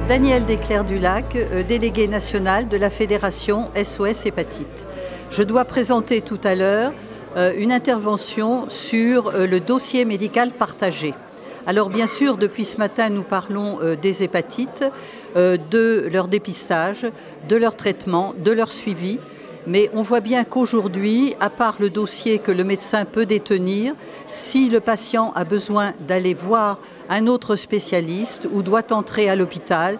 Danielle Desclercs-du-Lac, déléguée nationale de la Fédération SOS Hépatite. Je dois présenter tout à l'heure une intervention sur le dossier médical partagé. Alors bien sûr, depuis ce matin, nous parlons des hépatites, de leur dépistage, de leur traitement, de leur suivi. Mais on voit bien qu'aujourd'hui, à part le dossier que le médecin peut détenir, si le patient a besoin d'aller voir un autre spécialiste ou doit entrer à l'hôpital,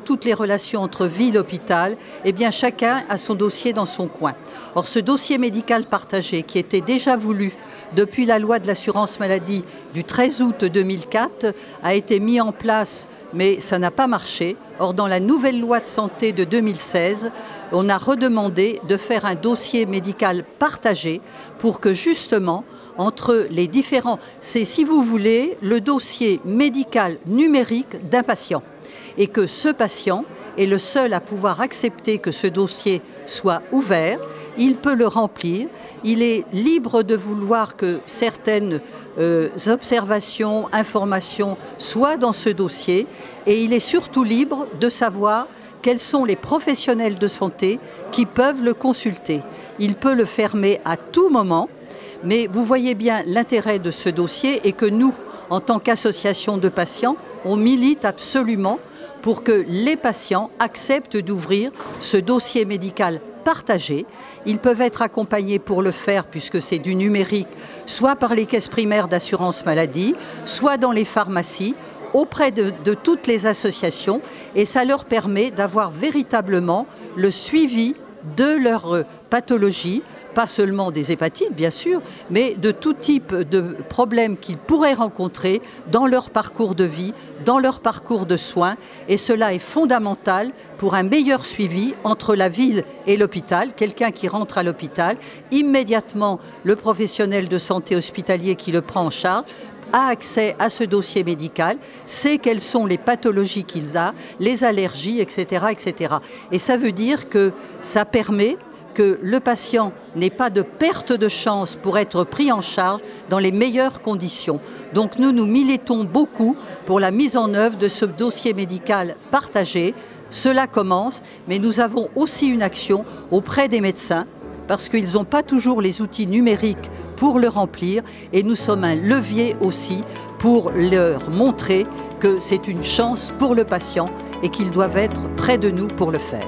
toutes les relations entre ville et hôpital, eh bien chacun a son dossier dans son coin. Or ce dossier médical partagé qui était déjà voulu depuis la loi de l'assurance maladie du 13 août 2004 a été mis en place, mais ça n'a pas marché. Or, dans la nouvelle loi de santé de 2016, on a redemandé de faire un dossier médical partagé pour que justement, entre les différents, c'est si vous voulez, le dossier médical numérique d'un patient. Et que ce patient est le seul à pouvoir accepter que ce dossier soit ouvert, il peut le remplir, il est libre de vouloir que certaines observations, informations soient dans ce dossier et il est surtout libre de savoir quels sont les professionnels de santé qui peuvent le consulter. Il peut le fermer à tout moment, mais vous voyez bien l'intérêt de ce dossier et que nous, en tant qu'association de patients, on milite absolument pour que les patients acceptent d'ouvrir ce dossier médical partagé. Ils peuvent être accompagnés pour le faire, puisque c'est du numérique, soit par les caisses primaires d'assurance maladie, soit dans les pharmacies, auprès de toutes les associations, et ça leur permet d'avoir véritablement le suivi de leur pathologie, pas seulement des hépatites bien sûr, mais de tout type de problèmes qu'ils pourraient rencontrer dans leur parcours de vie, dans leur parcours de soins. Et cela est fondamental pour un meilleur suivi entre la ville et l'hôpital. Quelqu'un qui rentre à l'hôpital, immédiatement le professionnel de santé hospitalier qui le prend en charge a accès à ce dossier médical, sait quelles sont les pathologies qu'il a, les allergies, etc., etc. Et ça veut dire que ça permet que le patient n'ait pas de perte de chance pour être pris en charge dans les meilleures conditions. Donc nous militons beaucoup pour la mise en œuvre de ce dossier médical partagé. Cela commence, mais nous avons aussi une action auprès des médecins parce qu'ils n'ont pas toujours les outils numériques pour le remplir et nous sommes un levier aussi pour leur montrer que c'est une chance pour le patient et qu'ils doivent être près de nous pour le faire.